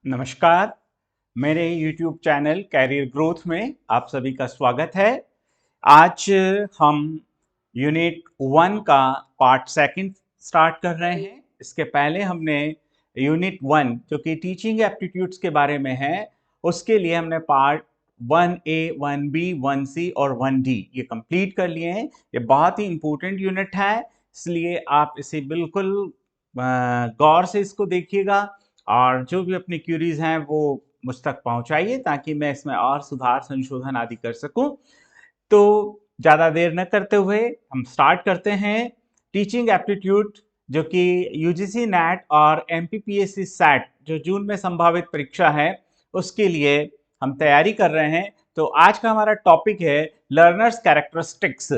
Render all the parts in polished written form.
नमस्कार, मेरे YouTube channel career growth में आप सभी का स्वागत है। आज हम यूनिट 1 का पार्ट सेकंड स्टार्ट कर रहे हैं। इसके पहले हमने यूनिट 1 जो कि टीचिंग एप्टीट्यूड्स के बारे में है, उसके लिए हमने पार्ट 1A, 1B, 1C और 1D ये कंप्लीट कर लिए हैं। ये बहुत ही इम्पोर्टेंट यूनिट है, इसलिए आप इसे बिल्कुल गौर से इसको देखिएगा और जो भी अपनी क्यूरीज हैं वो मुझ तक पहुंचाइए ताकि मैं इसमें और सुधार संशोधन आदि कर सकूं। तो ज़्यादा देर न करते हुए हम स्टार्ट करते हैं। टीचिंग एप्टीट्यूड जो कि यूजीसी नेट और एमपीपीएससी सेट जो जून में संभावित परीक्षा है उसके लिए हम तैयारी कर रहे हैं। तो आज का हमारा टॉपिक है लर्नर्स कैरेक्टरिस्टिक्स।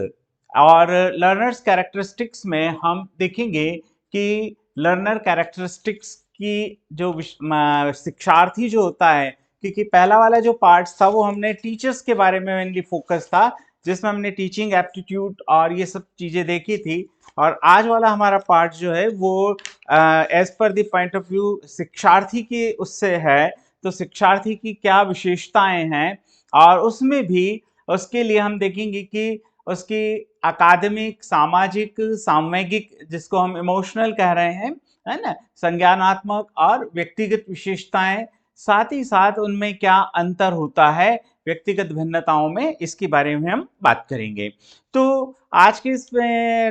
और लर्नर्स कैरेक्टरिस्टिक्स में हम देखेंगे कि लर्नर कैरेक्टरिस्टिक्स की जो शिक्षार्थी जो होता है, क्योंकि पहला वाला जो पार्ट था वो हमने टीचर्स के बारे में मेनली फोकस था, जिसमें हमने टीचिंग एप्टीट्यूड और ये सब चीज़ें देखी थी। और आज वाला हमारा पार्ट जो है वो as per the point of view शिक्षार्थी के उससे है। तो शिक्षार्थी की क्या विशेषताएं हैं और उसमें भी उसके लिए हम देखेंगे कि उसकी अकादमिक, सामाजिक, सामयिक, जिसको हम इमोशनल कह रहे हैं, है ना, संज्ञानात्मक और व्यक्तिगत विशेषताएं, साथ ही साथ उनमें क्या अंतर होता है व्यक्तिगत भिन्नताओं में, इसके बारे में हम बात करेंगे। तो आज के इस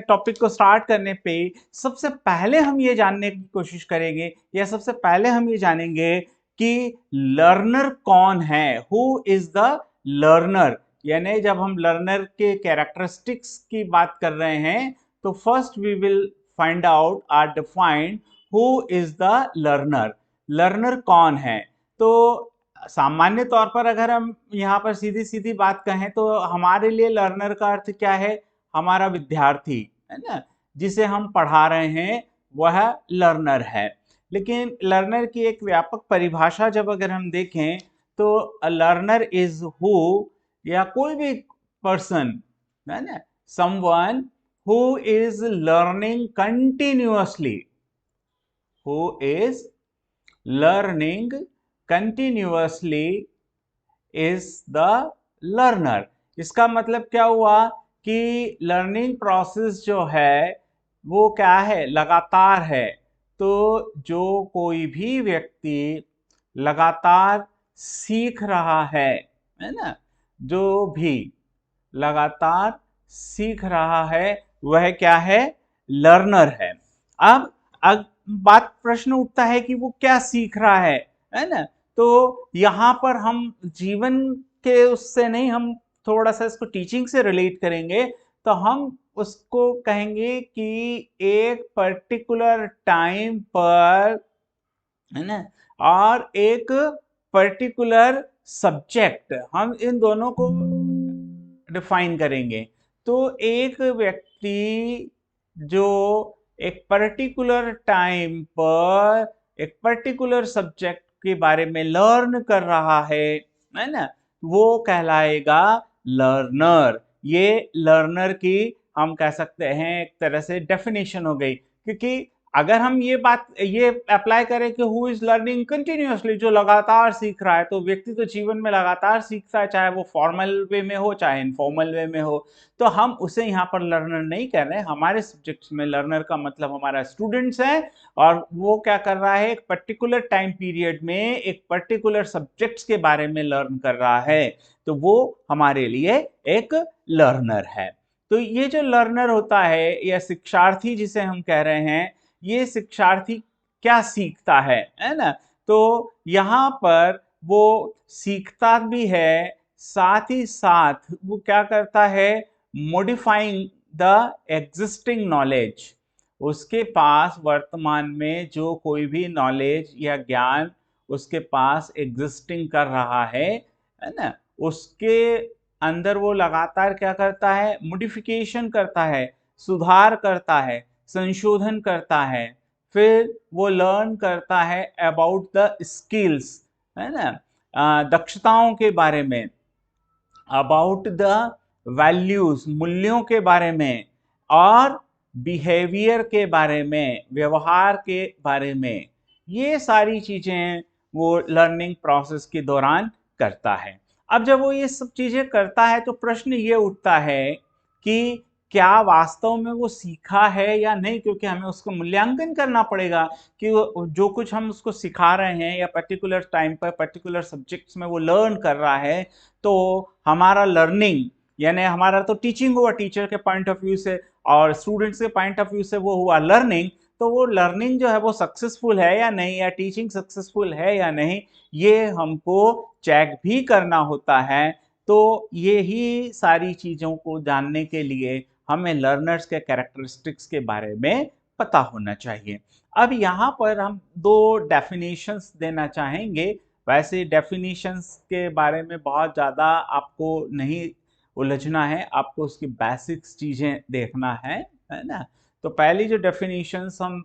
टॉपिक को स्टार्ट करने पे सबसे पहले हम ये जानने की कोशिश करेंगे या सबसे पहले हम ये जानेंगे कि लर्नर कौन है, हु इज द लर्नर। यानी जब हम लर्नर के कैरेक्टरिस्टिक्स की बात कर रहे हैं तो first we will find out are defined who is the learner. Learner कौन है? तो सामान्य तौर पर अगर हम यहाँ पर सीधी सीधी बात कहें तो हमारे लिए लर्नर का अर्थ क्या है? हमारा विद्यार्थी, है ना, जिसे हम पढ़ा रहे हैं वह लर्नर है। लेकिन लर्नर की एक व्यापक परिभाषा जब अगर हम देखें तो लर्नर इज हु, या कोई भी पर्सन, है ना, someone who is learning continuously, who is learning continuously is the learner। इसका मतलब क्या हुआ कि लर्निंग प्रोसेस जो है वो क्या है? लगातार है। तो जो कोई भी व्यक्ति लगातार सीख रहा है ना, जो भी लगातार सीख रहा है वह क्या है? लर्नर है। अब बात प्रश्न उठता है कि वो क्या सीख रहा है ना। तो यहाँ पर हम जीवन के उससे नहीं, हम थोड़ा सा इसको टीचिंग से रिलेट करेंगे। तो हम उसको कहेंगे कि एक पर्टिकुलर टाइम पर, है ना, और एक पर्टिकुलर सब्जेक्ट, हम इन दोनों को डिफाइन करेंगे। तो एक व्यक्ति जो एक पर्टिकुलर टाइम पर एक पर्टिकुलर सब्जेक्ट के बारे में लर्न कर रहा है ना, वो कहलाएगा लर्नर। ये लर्नर की हम कह सकते हैं एक तरह से डेफिनेशन हो गई। क्योंकि अगर हम ये अप्लाई करें कि हु इज लर्निंग कंटिन्यूअसली, जो लगातार सीख रहा है, तो व्यक्ति तो जीवन में लगातार सीखता है, चाहे वो फॉर्मल वे में हो चाहे इनफॉर्मल वे में हो। तो हम उसे यहाँ पर लर्नर नहीं कह रहे हैं। हमारे सब्जेक्ट्स में लर्नर का मतलब हमारा स्टूडेंट्स है, और वो क्या कर रहा है? एक पर्टिकुलर टाइम पीरियड में एक पर्टिकुलर सब्जेक्ट्स के बारे में लर्न कर रहा है, तो वो हमारे लिए एक लर्नर है। तो ये जो लर्नर होता है या शिक्षार्थी जिसे हम कह रहे हैं, ये शिक्षार्थी क्या सीखता है ना। तो यहाँ पर वो सीखता भी है, साथ ही साथ वो क्या करता है? Modifying the existing knowledge. उसके पास वर्तमान में जो कोई भी नॉलेज या ज्ञान उसके पास एग्जिस्टिंग कर रहा है ना, उसके अंदर वो लगातार क्या करता है? मॉडिफिकेशन करता है, सुधार करता है, संशोधन करता है। फिर वो लर्न करता है अबाउट द स्किल्स, है ना, दक्षताओं के बारे में, अबाउट द वैल्यूज, मूल्यों के बारे में, और बिहेवियर के बारे में, व्यवहार के बारे में। ये सारी चीजें वो लर्निंग प्रोसेस के दौरान करता है। अब जब वो ये सब चीज़ें करता है तो प्रश्न ये उठता है कि क्या वास्तव में वो सीखा है या नहीं, क्योंकि हमें उसको मूल्यांकन करना पड़ेगा कि जो कुछ हम उसको सिखा रहे हैं या पर्टिकुलर टाइम पर पर्टिकुलर सब्जेक्ट्स में वो लर्न कर रहा है, तो हमारा लर्निंग यानी हमारा तो टीचिंग हुआ टीचर के पॉइंट ऑफ व्यू से और स्टूडेंट्स के पॉइंट ऑफ व्यू से वो हुआ लर्निंग, तो वो लर्निंग जो है वो सक्सेसफुल है या नहीं, या टीचिंग सक्सेसफुल है या नहीं, ये हमको चेक भी करना होता है। तो यही सारी चीज़ों को जानने के लिए हमें लर्नर्स के कैरेक्टरिस्टिक्स के बारे में पता होना चाहिए। अब यहाँ पर हम दो डेफिनेशंस देना चाहेंगे। वैसे डेफिनेशंस के बारे में बहुत ज़्यादा आपको नहीं उलझना है, आपको उसकी बेसिक्स चीज़ें देखना है ना। तो पहली जो डेफिनेशंस हम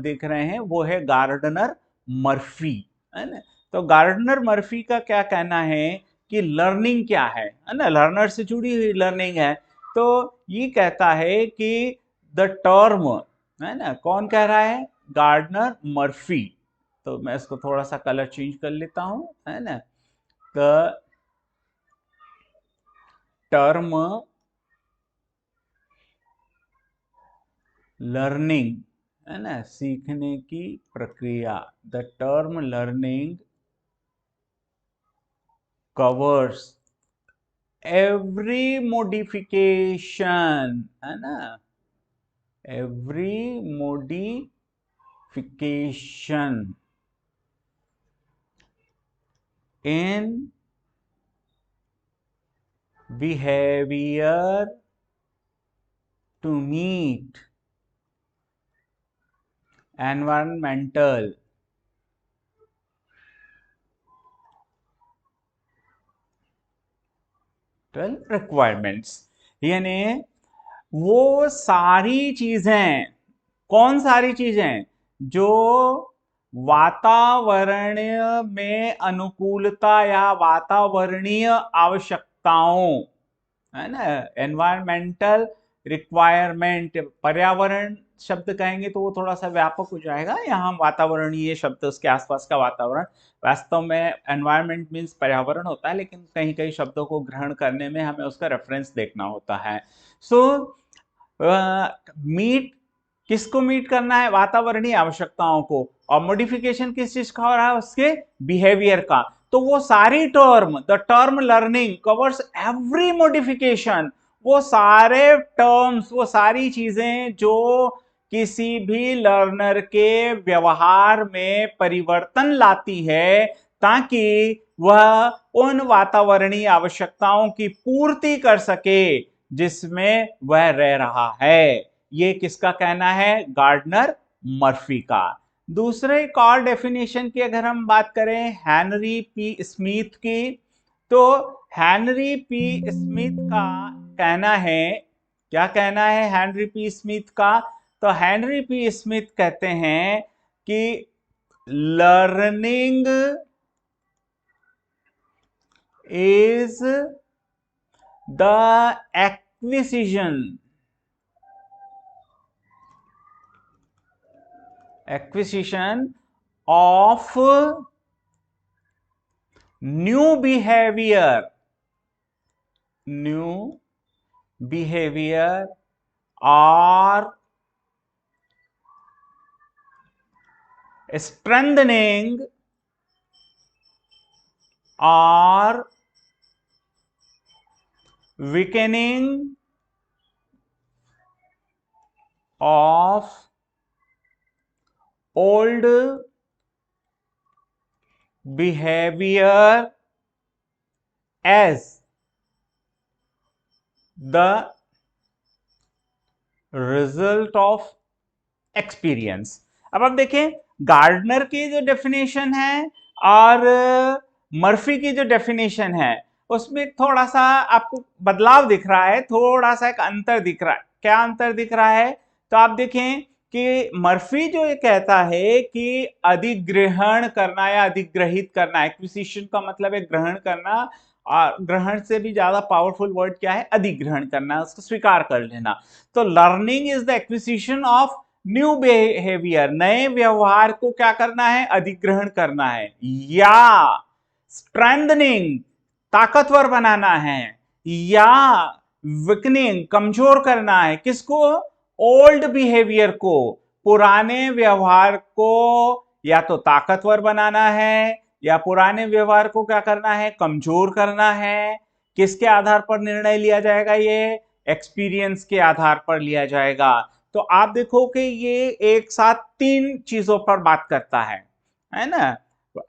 देख रहे हैं वो है गार्डनर मर्फी, है ना। तो गार्डनर मर्फी का क्या कहना है कि लर्निंग क्या है ना, लर्नर से जुड़ी हुई लर्निंग है। तो ये कहता है कि द टर्म, है ना, कौन कह रहा है, गार्डनर मर्फी। तो मैं इसको थोड़ा सा कलर चेंज कर लेता हूं, है ना। द टर्म लर्निंग, है ना, सीखने की प्रक्रिया, the term learning covers every modification, है ना, every modification in behavior to meet environmental requirements। यानी वो सारी चीजें, कौन सारी चीजें, जो वातावरणीय में अनुकूलता या वातावरणीय आवश्यकताओं, है ना, एनवायरमेंटल रिक्वायरमेंट, पर्यावरण शब्द कहेंगे तो वो थोड़ा सा व्यापक हो जाएगा, यहाँ वातावरणीय शब्द उसके आसपास का वातावरण, वास्तव में एनवायरमेंट मीन्स पर्यावरण होता है, लेकिन कहीं कहीं शब्दों को ग्रहण करने में हमें उसका रेफरेंस देखना होता है। सो मीट, किसको मीट करना है, वातावरणीय आवश्यकताओं को, और मॉडिफिकेशन किस चीज का हो रहा है, उसके बिहेवियर का। तो वो सारी term, the term learning covers every modification, वो सारे टर्म्स, वो सारी चीजें जो किसी भी लर्नर के व्यवहार में परिवर्तन लाती है ताकि वह उन वातावरणीय आवश्यकताओं की पूर्ति कर सके जिसमें वह रह रहा है। ये किसका कहना है, गार्डनर मर्फी का। दूसरे एक और डेफिनेशन की अगर हम बात करें हेनरी पी स्मिथ की, तो हेनरी पी स्मिथ का कहना है, क्या कहना है हेनरी पी स्मिथ का, तो हेनरी पी स्मिथ कहते हैं कि learning is the acquisition of new behavior or strengthening or weakening of old behavior as the result of experience। अब आप देखें गार्डनर की जो डेफिनेशन है और मर्फी की जो डेफिनेशन है उसमें थोड़ा सा आपको बदलाव दिख रहा है, थोड़ा सा एक अंतर दिख रहा है। क्या अंतर दिख रहा है, तो आप देखें कि मर्फी जो ये कहता है कि अधिग्रहण करना या अधिग्रहित करना, एक्विजिशन का मतलब है ग्रहण करना, और ग्रहण से भी ज्यादा पावरफुल वर्ड क्या है, अधिग्रहण करना, उसको स्वीकार कर लेना। तो learning is the acquisition of new behaviour, नए व्यवहार को क्या करना है, अधिग्रहण करना है, या स्ट्रेंथनिंग, ताकतवर बनाना है, या वीकनिंग, कमजोर करना है, किसको, ओल्ड बिहेवियर को, पुराने व्यवहार को या तो ताकतवर बनाना है या पुराने व्यवहार को क्या करना है, कमजोर करना है। किसके आधार पर निर्णय लिया जाएगा, ये एक्सपीरियंस के आधार पर लिया जाएगा। तो आप देखो कि ये एक साथ तीन चीजों पर बात करता है ना।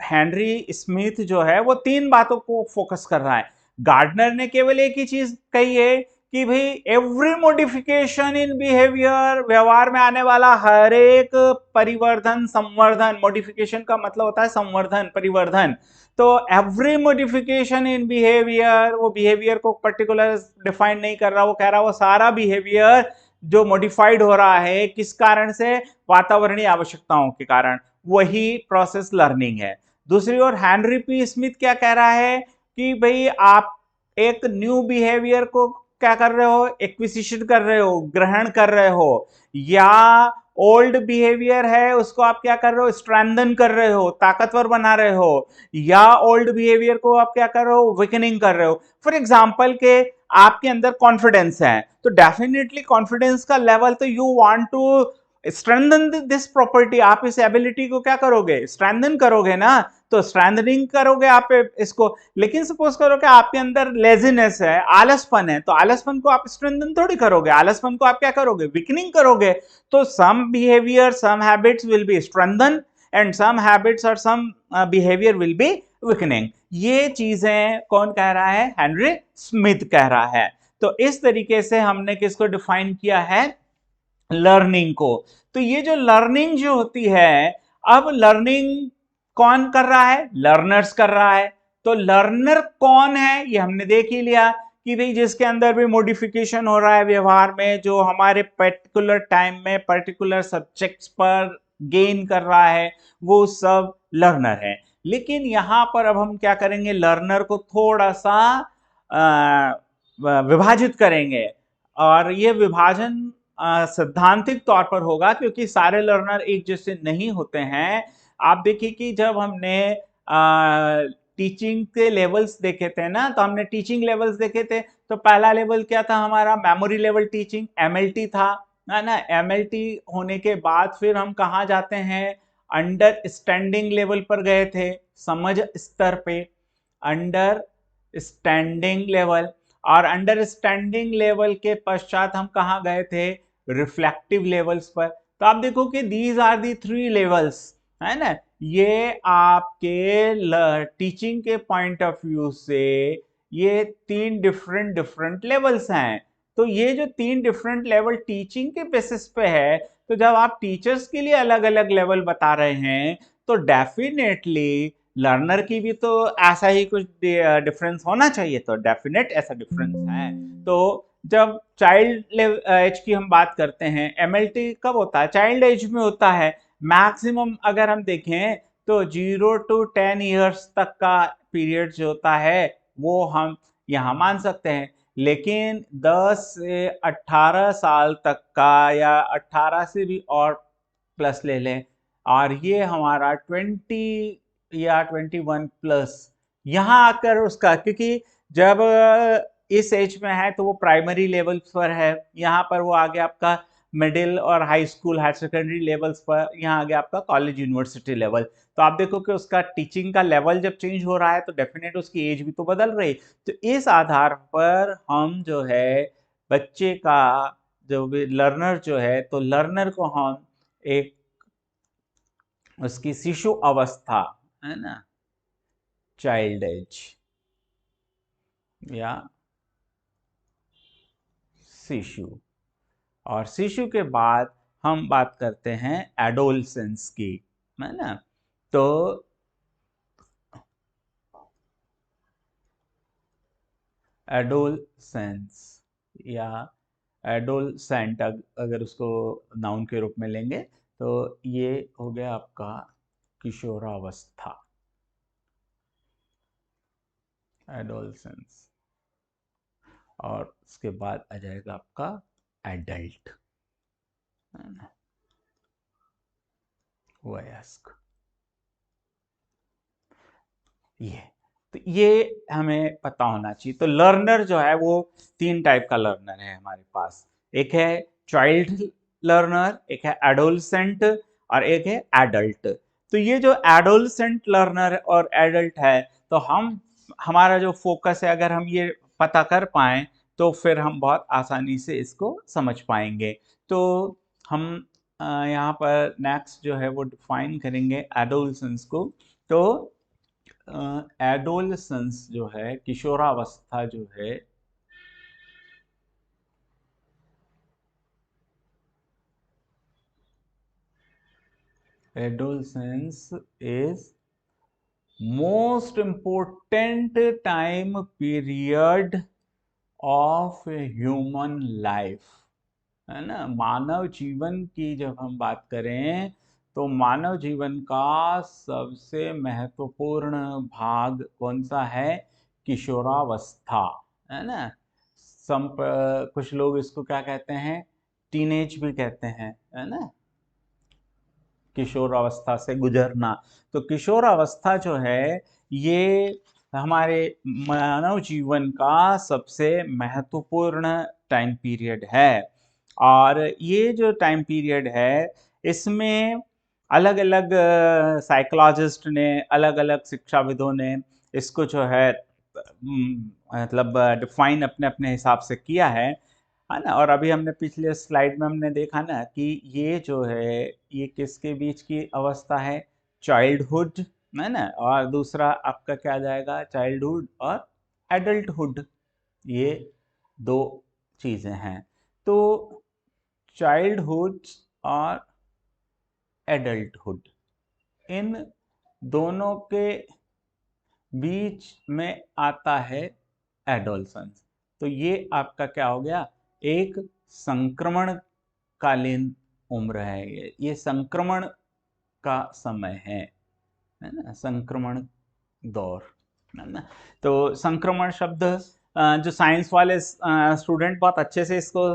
हेनरी स्मिथ जो है वो तीन बातों को फोकस कर रहा है। गार्डनर ने केवल एक ही चीज कही है कि भाई एवरी मॉडिफिकेशन इन बिहेवियर, व्यवहार में आने वाला हर एक परिवर्तन, संवर्धन, मॉडिफिकेशन का मतलब होता है संवर्धन, परिवर्धन। तो एवरी मॉडिफिकेशन इन बिहेवियर, वो बिहेवियर को पर्टिकुलर डिफाइन नहीं कर रहा, वो कह रहा वो सारा बिहेवियर जो मॉडिफाइड हो रहा है किस कारण से, वातावरणीय आवश्यकताओं के कारण, वही प्रोसेस लर्निंग है। दूसरी ओर हेनरी पी स्मिथ क्या कह रहा है कि भाई आप एक न्यू बिहेवियर को क्या कर रहे हो, एक्विजिशन कर रहे हो, ग्रहण कर रहे हो, या ओल्ड बिहेवियर है उसको आप क्या कर रहे हो, स्ट्रेंथन कर रहे हो, ताकतवर बना रहे हो, या ओल्ड बिहेवियर को आप क्या कर रहे हो, वीकनिंग कर रहे हो। फॉर एग्जांपल के आपके अंदर कॉन्फिडेंस है तो डेफिनेटली कॉन्फिडेंस का लेवल, तो you want to strengthen this property, आप इस एबिलिटी को क्या करोगे, स्ट्रेंथन करोगे ना, तो स्ट्रेंथनिंग करोगे आप इसको। लेकिन सपोज करो कि आपके अंदर लेजीनेस है, आलसपन है, तो आलसपन को आप स्ट्रेंथन थोड़ी करोगे, आलसपन को आप क्या करोगे, वीकनिंग करोगे। तो some behaviour, some habits will be strengthen and some habits और some behaviour will be weakening. ये चीजें कौन कह रहा है, हेनरी स्मिथ कह रहा है। तो इस तरीके से हमने किसको डिफाइन किया है, लर्निंग को। तो ये जो लर्निंग जो होती है, अब लर्निंग कौन कर रहा है, लर्नर्स कर रहा है। तो लर्नर कौन है ये हमने देख ही लिया कि भाई जिसके अंदर भी मॉडिफिकेशन हो रहा है व्यवहार में, जो हमारे पर्टिकुलर टाइम में पर्टिकुलर सब्जेक्ट्स पर गेन कर रहा है, वो सब लर्नर है। लेकिन यहां पर अब हम क्या करेंगे, लर्नर को थोड़ा सा विभाजित करेंगे, और ये विभाजन सैद्धांतिक तौर पर होगा क्योंकि सारे लर्नर एक जैसे नहीं होते हैं। आप देखिए कि जब हमने टीचिंग के लेवल्स देखे थे ना, तो हमने टीचिंग लेवल्स देखे थे। तो पहला लेवल क्या था हमारा, मेमोरी लेवल टीचिंग, एमएलटी था, है ना। एमएलटी होने के बाद फिर हम कहाँ जाते हैं, अंडरस्टैंडिंग लेवल पर गए थे, समझ स्तर पे, अंडरस्टैंडिंग लेवल। और अंडरस्टैंडिंग लेवल के पश्चात हम कहाँ गए थे, रिफ्लेक्टिव लेवल्स पर। तो आप देखो कि these are the three levels, है ना। ये आपके टीचिंग के पॉइंट ऑफ व्यू से ये तीन डिफरेंट डिफरेंट लेवल्स हैं। तो ये जो तीन डिफरेंट लेवल टीचिंग के बेसिस पे है, तो जब आप टीचर्स के लिए अलग अलग लेवल बता रहे हैं, तो डेफिनेटली लर्नर की भी तो ऐसा ही कुछ डिफरेंस होना चाहिए। तो डेफिनेट ऐसा डिफरेंस है। तो जब चाइल्ड एज की हम बात करते हैं, एमएलटी कब होता है, चाइल्ड एज में होता है। मैक्सिमम अगर हम देखें तो 0 to 10 years तक का पीरियड जो होता है वो हम यहाँ मान सकते हैं। लेकिन 10 से 18 साल तक का, या 18 से भी और प्लस ले लें, और ये हमारा 20 या 21+, यहाँ आकर उसका, क्योंकि जब इस एज में है तो वो प्राइमरी लेवल पर है, यहाँ पर वो आगे आपका मिडिल और high school higher secondary levels पर, यहाँ आगे आपका कॉलेज यूनिवर्सिटी लेवल। तो आप देखो कि उसका टीचिंग का लेवल जब चेंज हो रहा है तो डेफिनेट उसकी एज भी तो बदल रही। तो इस आधार पर हम जो है बच्चे का, जो भी लर्नर जो है, तो लर्नर को हम एक उसकी शिशु अवस्था, है ना, चाइल्ड एज या शिशु, और शिशु के बाद हम बात करते हैं एडोलसेंस की, है ना। तो एडोलसेंस या एडोलसेंट अगर उसको नाउन के रूप में लेंगे, तो ये हो गया आपका किशोरावस्था, एडोलसेंस। और उसके बाद आ जाएगा आपका एडल्ट, है ना। वयस्क। ये तो ये हमें पता होना चाहिए। तो लर्नर जो है वो 3 टाइप का लर्नर है हमारे पास। एक है चाइल्ड लर्नर, एक है एडोलसेंट और एक है एडल्ट। तो ये जो एडोलसेंट लर्नर और एडल्ट है, तो हमारा जो फोकस है, अगर हम ये पता कर पाएं तो फिर हम बहुत आसानी से इसको समझ पाएंगे। तो हम यहाँ पर नेक्स्ट जो है वो डिफाइन करेंगे एडोलसेंस को। तो एडोलसेंस जो है, किशोरावस्था जो है, adolescence is most important time period of human life, है ना। मानव जीवन की जब हम बात करें तो मानव जीवन का सबसे महत्वपूर्ण भाग कौन सा है? किशोरावस्था, है ना। कुछ लोग इसको क्या कहते हैं? टीनेज भी कहते हैं, है ना, किशोरावस्था से गुजरना। तो किशोरावस्था जो है ये हमारे मानव जीवन का सबसे महत्वपूर्ण टाइम पीरियड है। और ये जो टाइम पीरियड है इसमें अलग अलग साइकोलॉजिस्ट ने, अलग अलग शिक्षाविदों ने इसको जो है मतलब डिफाइन अपने अपने हिसाब से किया है ना। और अभी हमने पिछले स्लाइड में हमने देखा ना कि ये जो है ये किसके बीच की अवस्था है? चाइल्डहुड, है ना। और दूसरा आपका क्या आ जाएगा? चाइल्डहुड और एडल्टहुड, ये दो चीजें हैं। तो चाइल्डहुड और एडल्टहुड, इन दोनों के बीच में आता है एडोलसेंस। तो ये आपका क्या हो गया? एक संक्रमण कालीन उम्र है। ये संक्रमण का समय है ना, संक्रमण दौर, है ना। तो संक्रमण शब्द जो साइंस वाले स्टूडेंट बहुत अच्छे से इसको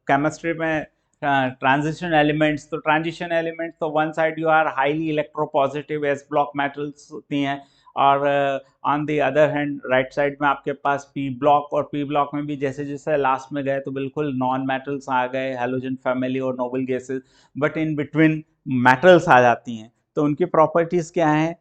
केमिस्ट्री में ट्रांजिशन एलिमेंट्स, तो ट्रांजिशन एलिमेंट्स तो one side you are highly electropositive s block metals होती हैं, और on the other hand right side में आपके पास पी ब्लॉक, और पी ब्लॉक में भी जैसे जैसे लास्ट में गए तो बिल्कुल नॉन मेटल्स आ गए, हैलोजन फैमिली और noble gases, but in between metals आ जाती हैं। तो उनकी प्रॉपर्टीज क्या है?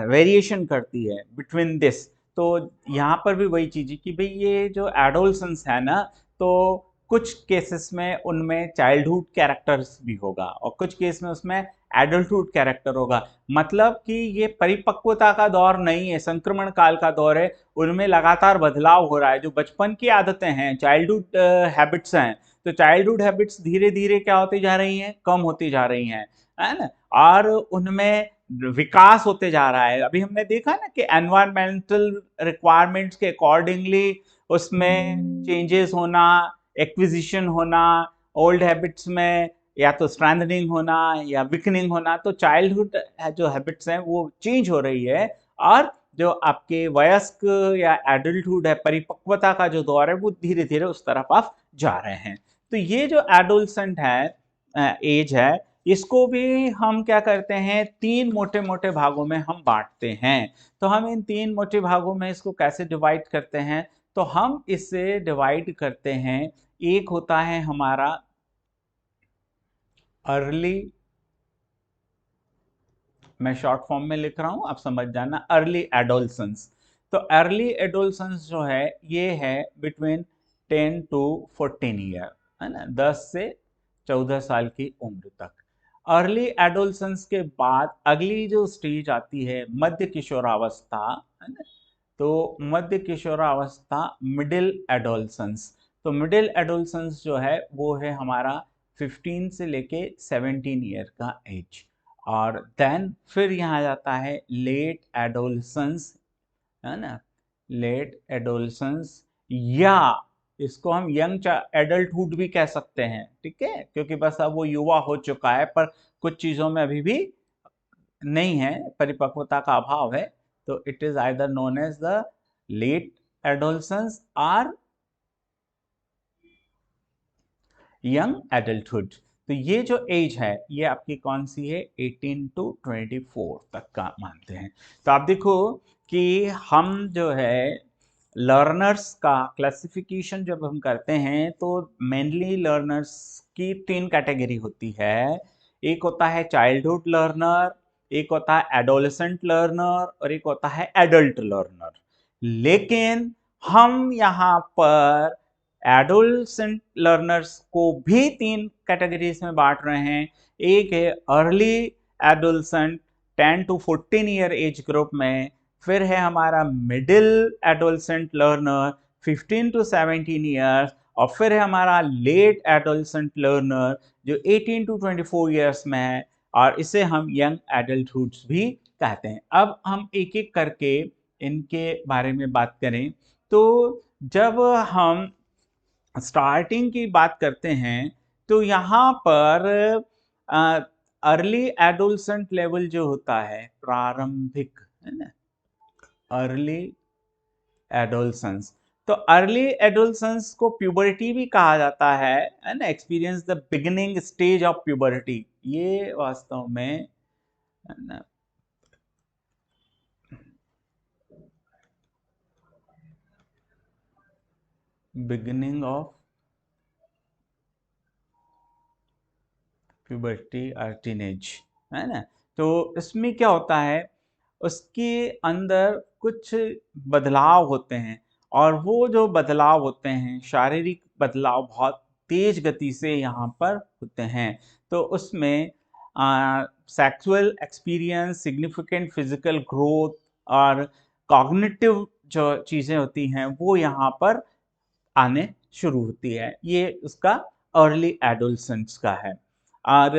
वेरिएशन करती है बिटवीन दिस। तो यहाँ पर भी वही चीज़ है कि भाई ये जो एडोलसेंस है ना, तो कुछ केसेस में उनमें चाइल्डहुड कैरेक्टर्स भी होगा और कुछ केस में उसमें एडल्टहुड कैरेक्टर होगा। मतलब कि ये परिपक्वता का दौर नहीं है, संक्रमण काल का दौर है। उनमें लगातार बदलाव हो रहा है। जो बचपन की आदतें हैं, चाइल्डहुड हैबिट्स हैं, तो चाइल्डहुड हैबिट्स धीरे धीरे क्या होती जा रही हैं? कम होती जा रही हैं, है ना। और उनमें विकास होते जा रहा है। अभी हमने देखा ना कि एनवायरमेंटल रिक्वायरमेंट्स के अकॉर्डिंगली उसमें चेंजेस होना, एक्विजिशन होना, ओल्ड हैबिट्स में या तो स्ट्रेंथनिंग होना या वीकनिंग होना। तो चाइल्डहुड जो हैबिट्स हैं वो चेंज हो रही है, और जो आपके वयस्क या एडल्टहुड है, परिपक्वता का जो दौर है, वो धीरे धीरे उस तरफ आप जा रहे हैं। तो ये जो एडोलसेंट है, एज है, इसको भी हम क्या करते हैं? 3 मोटे मोटे भागों में हम बांटते हैं। तो हम इन 3 मोटे भागों में इसको कैसे डिवाइड करते हैं? तो हम इसे डिवाइड करते हैं, एक होता है हमारा अर्ली, मैं शॉर्ट फॉर्म में लिख रहा हूं, आप समझ जाना, अर्ली एडोलसेंस। तो अर्ली एडोलसेंस जो है ये है बिटवीन 10 to 14 ईयर, है ना, 10 से 14 साल की उम्र तक। अर्ली एडोलसेंस के बाद अगली जो स्टेज आती है मध्य किशोरावस्था, है ना। तो मध्य किशोरावस्था, मिडिल एडोलसेंस। तो मिडिल एडोलसेंस जो है वो है हमारा 15 से लेके 17 ईयर का एज। और देन फिर यहाँ आ जाता है लेट एडोलसेंस, है ना, लेट एडोलसेंस, या इसको हम यंग एडल्टहुड भी कह सकते हैं, ठीक है, क्योंकि बस अब वो युवा हो चुका है, पर कुछ चीजों में अभी भी नहीं है, परिपक्वता का अभाव है। तो it is either known as the late adolescence और यंग एडल्टहुड। तो ये जो एज है ये आपकी कौन सी है, 18 to 24 तक का मानते हैं। तो आप देखो कि हम जो है लर्नर्स का क्लासिफिकेशन जब हम करते हैं तो मेनली लर्नर्स की 3 कैटेगरी होती है। एक होता है चाइल्डहुड लर्नर, एक होता है एडोलेसेंट लर्नर और एक होता है एडल्ट लर्नर। लेकिन हम यहाँ पर एडोलेसेंट लर्नर्स को भी 3 कैटेगरीज में बांट रहे हैं। एक है early adolescent 10 to 14 year age group में, फिर है हमारा middle adolescent learner 15 to 17 years, और फिर है हमारा लेट एडोलेसेंट लर्नर जो 18 to 24 ईयर्स में है, और इसे हम यंग एडल्टहुड्स भी कहते हैं। अब हम एक एक करके इनके बारे में बात करें तो जब हम स्टार्टिंग की बात करते हैं तो यहाँ पर अर्ली एडोलेसेंट लेवल जो होता है, प्रारंभिक है ना, अर्ली एडोलेसेंस। तो अर्ली एडोलेसेंस को प्यूबर्टी भी कहा जाता है ना, experience the beginning stage of puberty. ये वास्तव में है ना बिगिनिंग ऑफ प्यूबर्टी और टीनेज है ना। तो इसमें क्या होता है, उसके अंदर कुछ बदलाव होते हैं, और वो जो बदलाव होते हैं शारीरिक बदलाव बहुत तेज गति से यहाँ पर होते हैं। तो उसमें sexual experience, significant physical growth और कॉग्निटिव जो चीज़ें होती हैं वो यहाँ पर आने शुरू होती है। ये उसका अर्ली एडोलेसेंस का है। और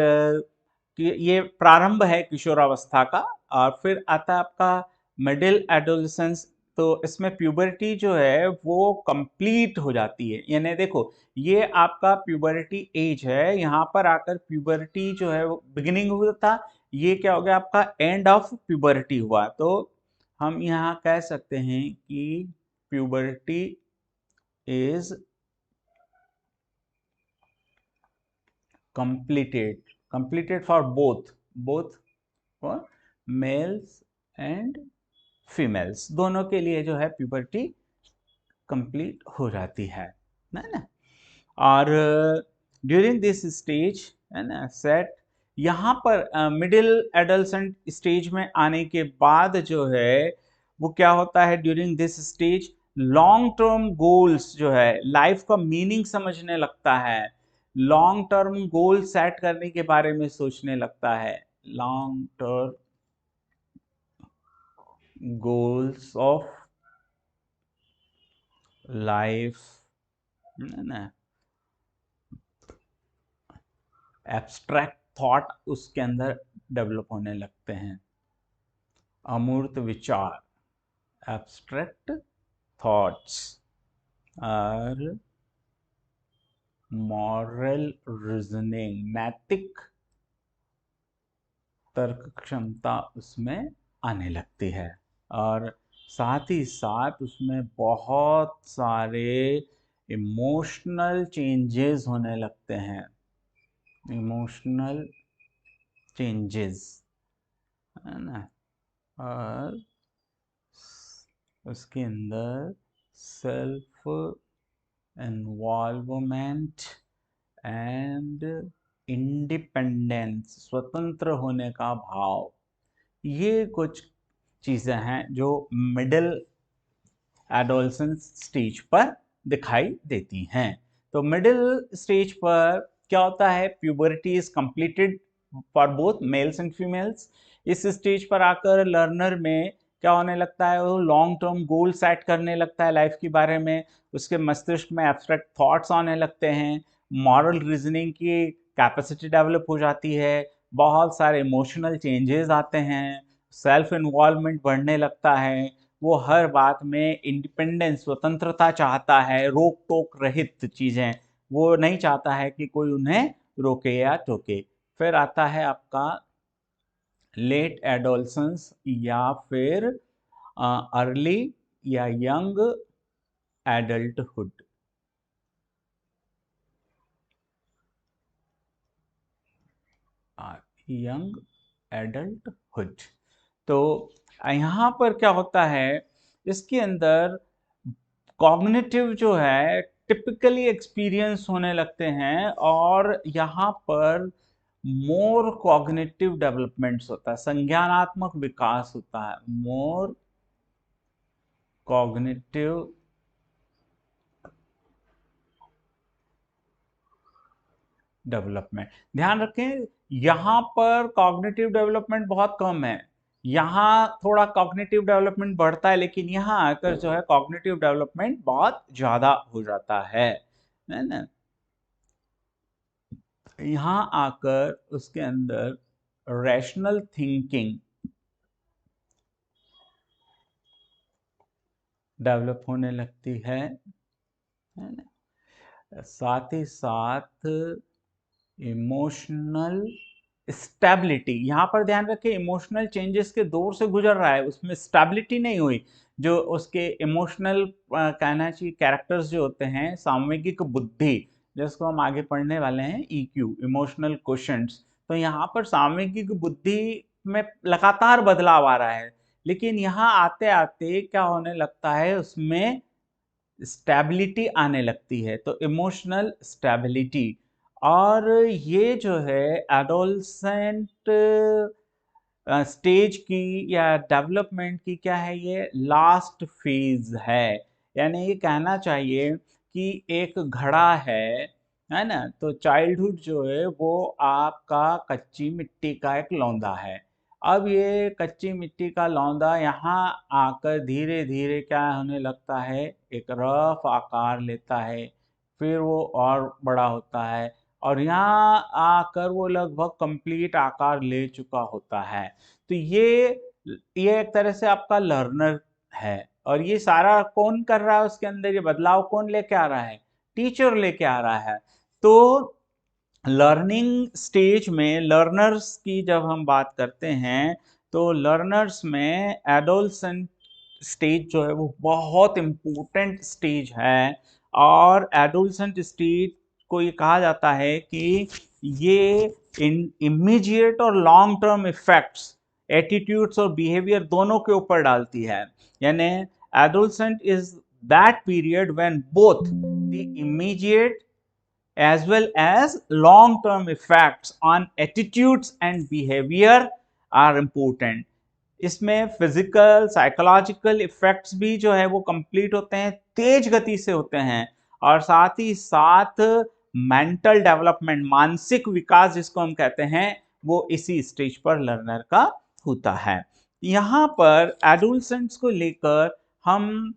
ये प्रारंभ है किशोरावस्था का। और फिर आता है आपका मिडिल एडोलेसेंस। तो इसमें प्यूबर्टी जो है वो कंप्लीट हो जाती है, यानी देखो ये आपका प्यूबर्टी एज है, यहाँ पर आकर प्यूबर्टी जो है वो बिगिनिंग हुआ था, ये क्या हो गया आपका एंड ऑफ प्यूबर्टी हुआ। तो हम यहाँ कह सकते हैं कि puberty is completed for both for males and females, दोनों के लिए जो है प्यूबर्टी कंप्लीट हो जाती है ना। और ड्यूरिंग दिस स्टेज है ना सेट, यहाँ पर मिडिल एडोलेसेंट स्टेज में आने के बाद जो है वो क्या होता है, during this stage long term goals जो है, लाइफ का मीनिंग समझने लगता है, लॉन्ग टर्म गोल सेट करने के बारे में सोचने लगता है, long term goals of life ना, एब्स्ट्रैक्ट थॉट उसके अंदर डेवलप होने लगते हैं, अमूर्त विचार, एब्स्ट्रैक्ट थॉट्स और मॉरल रीजनिंग, नैतिक तर्क क्षमता उसमें आने लगती है। और साथ ही साथ उसमें बहुत सारे इमोशनल चेंजेस होने लगते हैं, इमोशनल चेंजेस है ना। और उसके अंदर सेल्फ इन्वॉल्वमेंट एंड इंडिपेंडेंस, स्वतंत्र होने का भाव, ये कुछ चीज़ें हैं जो मिडिल एडोलेसेंस स्टेज पर दिखाई देती हैं। तो मिडिल स्टेज पर क्या होता है, puberty is completed for both mails and females. इस स्टेज पर आकर लर्नर में क्या होने लगता है, वो लॉन्ग टर्म गोल सेट करने लगता है लाइफ के बारे में, उसके मस्तिष्क में एब्स्ट्रैक्ट थॉट्स आने लगते हैं, मॉरल रीजनिंग की कैपेसिटी डेवलप हो जाती है, बहुत सारे इमोशनल चेंजेस आते हैं, सेल्फ इन्वॉल्वमेंट बढ़ने लगता है, वो हर बात में इंडिपेंडेंस, स्वतंत्रता चाहता है, रोक टोक रहित चीज़ें, वो नहीं चाहता है कि कोई उन्हें रोके या टोके। फिर आता है आपका लेट एडोलेसेंस या फिर अर्ली या यंग एडल्टहुड। Young adulthood. तो यहाँ पर क्या होता है, इसके अंदर कॉग्निटिव जो है टिपिकली एक्सपीरियंस होने लगते हैं और यहाँ पर मोर कॉग्निटिव डेवलपमेंट्स होता है, संज्ञानात्मक विकास होता है, मोर कॉग्निटिव डेवलपमेंट। ध्यान रखें यहां पर कॉग्निटिव डेवलपमेंट बहुत कम है, यहां थोड़ा कॉग्निटिव डेवलपमेंट बढ़ता है, लेकिन यहां आकर जो है कॉग्निटिव डेवलपमेंट बहुत ज्यादा हो जाता है ना। यहां आकर उसके अंदर रैशनल थिंकिंग डेवलप होने लगती है ना। साथ ही साथ इमोशनल स्टेबिलिटी, यहां पर ध्यान रखें इमोशनल चेंजेस के दौर से गुजर रहा है, उसमें स्टेबिलिटी नहीं हुई। जो उसके इमोशनल कहना चाहिए कैरेक्टर्स जो होते हैं, सामूहिक बुद्धि जिसको हम आगे पढ़ने वाले हैं, ईक्यू इमोशनल क्वोशंट्स, तो यहाँ पर सामूहिक बुद्धि में लगातार बदलाव आ रहा है, लेकिन यहाँ आते आते क्या होने लगता है, उसमें स्टेबिलिटी आने लगती है। तो इमोशनल स्टेबिलिटी, और ये जो है एडोलसेंट स्टेज की या डेवलपमेंट की क्या है, ये लास्ट फेज है। यानी ये कहना चाहिए कि एक घड़ा है ना, तो चाइल्डहुड जो है वो आपका कच्ची मिट्टी का एक लौंदा है। अब ये कच्ची मिट्टी का लौंदा यहाँ आकर धीरे धीरे क्या होने लगता है, एक रफ आकार लेता है, फिर वो और बड़ा होता है और यहाँ आकर वो लगभग कंप्लीट आकार ले चुका होता है। तो ये एक तरह से आपका लर्नर है, और ये सारा कौन कर रहा है, उसके अंदर ये बदलाव कौन लेके आ रहा है, टीचर लेके आ रहा है। तो लर्निंग स्टेज में लर्नर्स की जब हम बात करते हैं, तो लर्नर्स में एडोलसेंट स्टेज जो है वो बहुत इम्पोर्टेंट स्टेज है, और एडोलसेंट स्टेज को ये कहा जाता है कि ये इमीडिएट और लॉन्ग टर्म इफेक्ट्स एटीट्यूड्स और बिहेवियर दोनों के ऊपर डालती है। यानी adolescent is that period when both the immediate as well as long term effects on attitudes and behavior are important। इसमें फिजिकल साइकोलॉजिकल इफेक्ट्स भी जो है वो कंप्लीट होते हैं, तेज गति से होते हैं, और साथ ही साथ मेंटल डेवलपमेंट मानसिक विकास जिसको हम कहते हैं वो इसी स्टेज पर लर्नर का होता है। यहाँ पर एडोलसेंट्स को लेकर हम